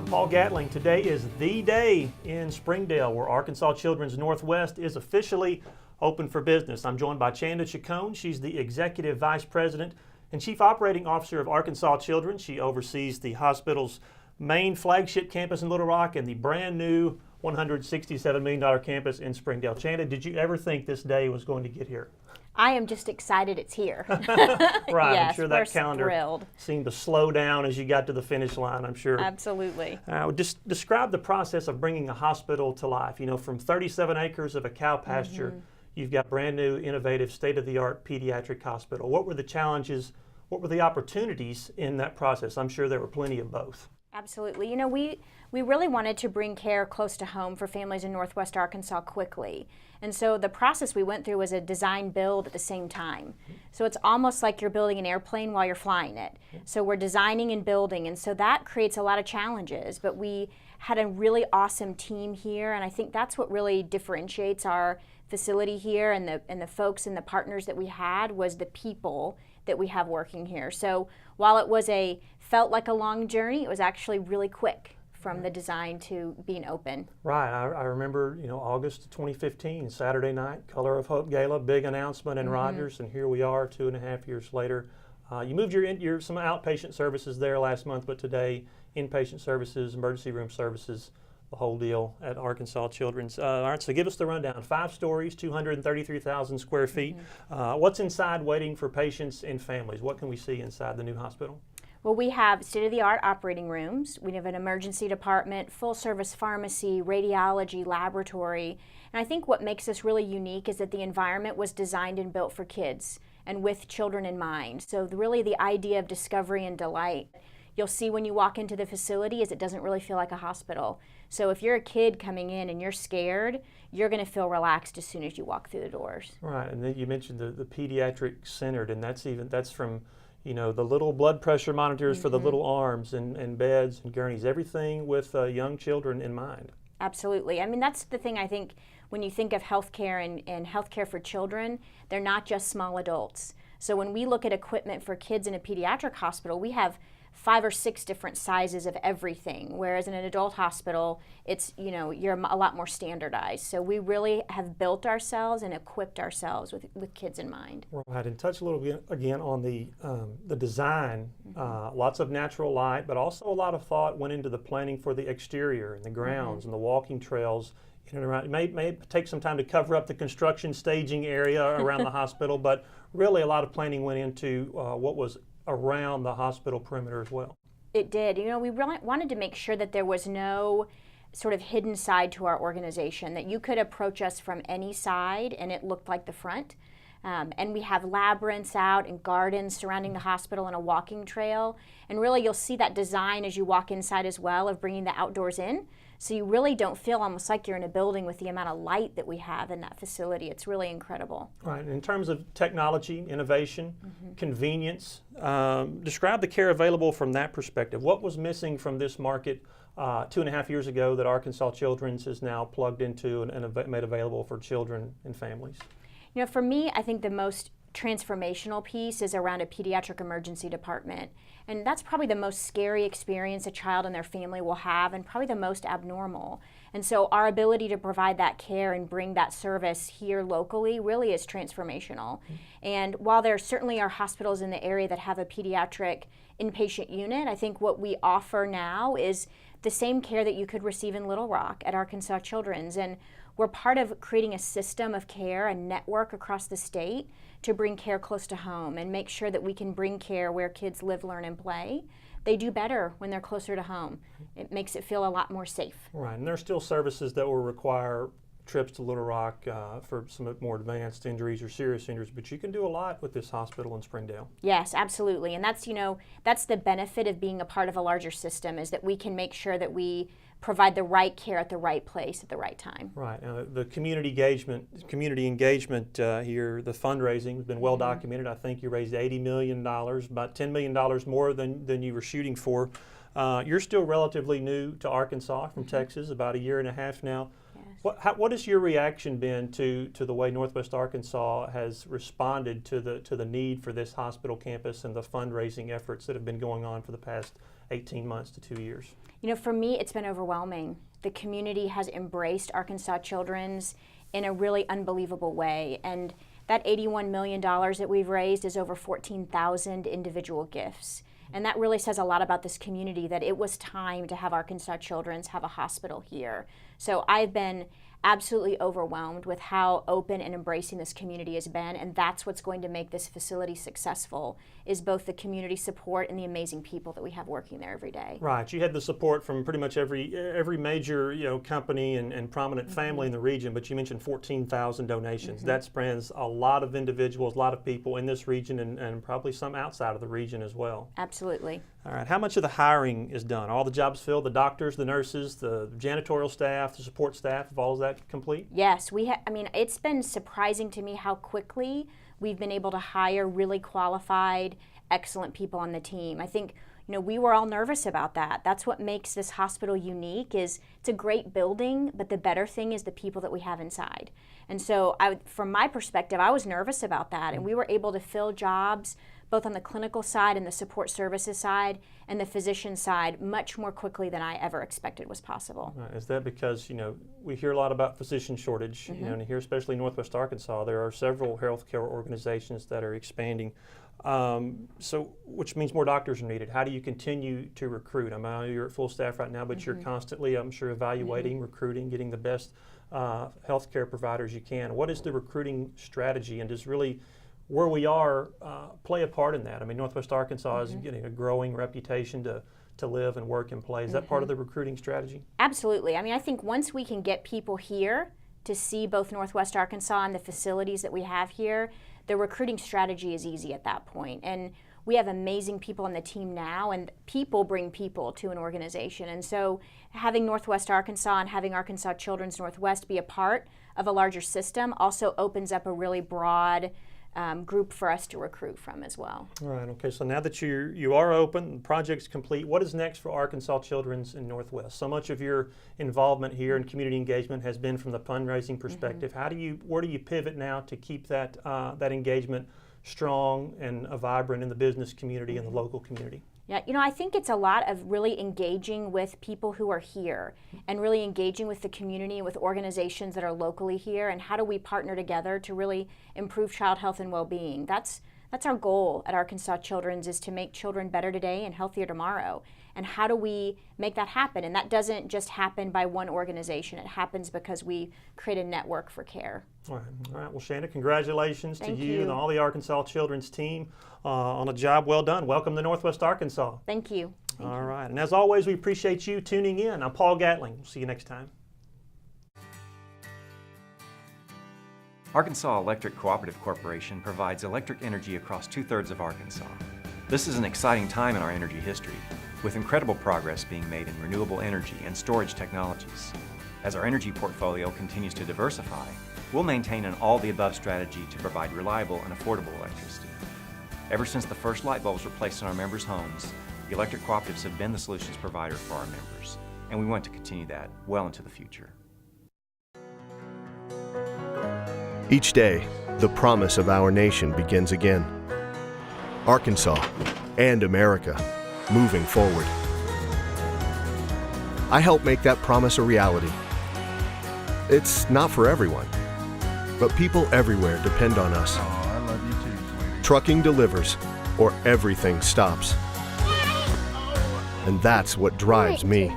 Paul Gatling. Today is the day in Springdale where Arkansas Children's Northwest is officially open for business. I'm joined by Chanda Chacón. She's the Executive Vice President and Chief Operating Officer of Arkansas Children. She oversees the hospital's main flagship campus in Little Rock and the brand new $167 million campus in Springdale. Chanda, did you ever think this day was going to get here? I am just excited it's here. Right, yes, I'm sure that calendar thrilled. seemed to slow down as you got to the finish line, I'm sure. Absolutely. Just describe the process of bringing a hospital to life. You know, from 37 acres of a cow pasture, you've got brand new, innovative, state-of-the-art pediatric hospital. What were the challenges, what were the opportunities in that process? I'm sure there were plenty of both. Absolutely. You know, we really wanted to bring care close to home for families in Northwest Arkansas quickly. And so the process we went through was a design build at the same time. So it's almost like you're building an airplane while you're flying it. So we're designing and building, and so that creates a lot of challenges. But we had a really awesome team here, and I think that's what really differentiates our facility here and the folks and the partners that we had was the people that we have working here. So while it felt like a long journey, it was actually really quick from the design to being open. Right, I remember, you know, August 2015, Saturday night, Color of Hope Gala, big announcement in Rogers, and here we are 2.5 years later. You moved your some outpatient services there last month, but today inpatient services, emergency room services, the whole deal at Arkansas Children's. All right, so give us the rundown. 5 stories, 233,000 square feet. What's inside waiting for patients and families? What can we see inside the new hospital? Well, we have state-of-the-art operating rooms. We have an emergency department, full-service pharmacy, radiology, laboratory. And I think what makes us really unique is that the environment was designed and built for kids and with children in mind. So really the idea of discovery and delight. You'll see when you walk into the facility is it doesn't really feel like a hospital. So if you're a kid coming in and you're scared, you're going to feel relaxed as soon as you walk through the doors. Right, and then you mentioned the pediatric centered, and that's from, you know, the little blood pressure monitors for the little arms and beds and gurneys, everything with young children in mind. Absolutely. I mean, that's the thing I think when you think of healthcare and healthcare for children, they're not just small adults. So when we look at equipment for kids in a pediatric hospital, we have 5 or 6 different sizes of everything, whereas in an adult hospital, it's, you know, you're a lot more standardized. So we really have built ourselves and equipped ourselves with kids in mind. Right, and touch a little bit again on the design. Lots of natural light, but also a lot of thought went into the planning for the exterior and the grounds and the walking trails in and around. It may take some time to cover up the construction staging area around the hospital, but really a lot of planning went into what was around the hospital perimeter as well. It did. You know, we really wanted to make sure that there was no sort of hidden side to our organization, that you could approach us from any side and it looked like the front. And we have labyrinths out and gardens surrounding the hospital and a walking trail. And really you'll see that design as you walk inside as well of bringing the outdoors in. So you really don't feel almost like you're in a building with the amount of light that we have in that facility. It's really incredible. Right. In terms of technology, innovation, convenience, describe the care available from that perspective. What was missing from this market 2.5 years ago that Arkansas Children's is now plugged into and made available for children and families? You know, for me, I think the most transformational piece is around a pediatric emergency department. And that's probably the most scary experience a child and their family will have, and probably the most abnormal. And so our ability to provide that care and bring that service here locally really is transformational. And while there certainly are hospitals in the area that have a pediatric inpatient unit, I think what we offer now is the same care that you could receive in Little Rock at Arkansas Children's. And we're part of creating a system of care, a network across the state to bring care close to home and make sure that we can bring care where kids live, learn, and play. They do better when they're closer to home. It makes it feel a lot more safe. Right, and there are still services that will require trips to Little Rock for some more advanced injuries or serious injuries, but you can do a lot with this hospital in Springdale. Yes, absolutely, and that's, you know, that's the benefit of being a part of a larger system, is that we can make sure that we provide the right care at the right place at the right time. Right. The community engagement here, the fundraising has been well documented. I think you raised $80 million, about $10 million more than you were shooting for. You're still relatively new to Arkansas from Texas, about 1.5 years now. Yes. What has your reaction been to the way Northwest Arkansas has responded to the need for this hospital campus and the fundraising efforts that have been going on for the past 18 months to 2 years? You know, for me, it's been overwhelming. The community has embraced Arkansas Children's in a really unbelievable way. And that $81 million that we've raised is over 14,000 individual gifts. And that really says a lot about this community, that it was time to have Arkansas Children's have a hospital here. So I've been absolutely overwhelmed with how open and embracing this community has been, and that's what's going to make this facility successful, is both the community support and the amazing people that we have working there every day. Right. You had the support from pretty much every major company and prominent family in the region, but you mentioned 14,000 donations. That spans a lot of individuals, a lot of people in this region and probably some outside of the region as well. Absolutely. All right. How much of the hiring is done? All the jobs filled, the doctors, the nurses, the janitorial staff, the support staff, have all of that complete? Yes, I mean, it's been surprising to me how quickly we've been able to hire really qualified, excellent people on the team. I think, we were all nervous about that. That's what makes this hospital unique. Is it's a great building, but the better thing is the people that we have inside. And so from my perspective, I was nervous about that, and we were able to fill jobs both on the clinical side and the support services side and the physician side much more quickly than I ever expected was possible. Is that because, we hear a lot about physician shortage, and here, especially in Northwest Arkansas, there are several healthcare organizations that are expanding. So, which means more doctors are needed. How do you continue to recruit? I mean, you're at full staff right now, but you're constantly, I'm sure, evaluating, recruiting, getting the best healthcare providers you can. What is the recruiting strategy, and does really where we are play a part in that? I mean, Northwest Arkansas is getting a growing reputation to live and work and play. Is that part of the recruiting strategy? Absolutely. I mean, I think once we can get people here to see both Northwest Arkansas and the facilities that we have here, the recruiting strategy is easy at that point. And we have amazing people on the team now, and people bring people to an organization. And so having Northwest Arkansas and having Arkansas Children's Northwest be a part of a larger system also opens up a really broad group for us to recruit from as well. All right, okay, so now that you are open, the project's complete, what is next for Arkansas Children's in Northwest? So much of your involvement here and community engagement has been from the fundraising perspective. Where do you pivot now to keep that engagement strong and vibrant in the business community and the local community? Yeah, I think it's a lot of really engaging with people who are here and really engaging with the community and with organizations that are locally here, and how do we partner together to really improve child health and well-being. That's our goal at Arkansas Children's, is to make children better today and healthier tomorrow. And how do we make that happen? And that doesn't just happen by one organization. It happens because we create a network for care. All right. Well, Chanda, congratulations to Thank you you and all the Arkansas Children's team on a job well done. Welcome to Northwest Arkansas. Thank you. All right. And as always, we appreciate you tuning in. I'm Paul Gatling. We'll see you next time. Arkansas Electric Cooperative Corporation provides electric energy across 2/3 of Arkansas. This is an exciting time in our energy history, with incredible progress being made in renewable energy and storage technologies. As our energy portfolio continues to diversify, we'll maintain an all-the-above strategy to provide reliable and affordable electricity. Ever since the first light bulbs were placed in our members' homes, the electric cooperatives have been the solutions provider for our members, and we want to continue that well into the future. Each day, the promise of our nation begins again. Arkansas and America, moving forward. I help make that promise a reality. It's not for everyone, but people everywhere depend on us. Oh, I love you too, sweetie. Trucking delivers, or everything stops. And that's what drives me.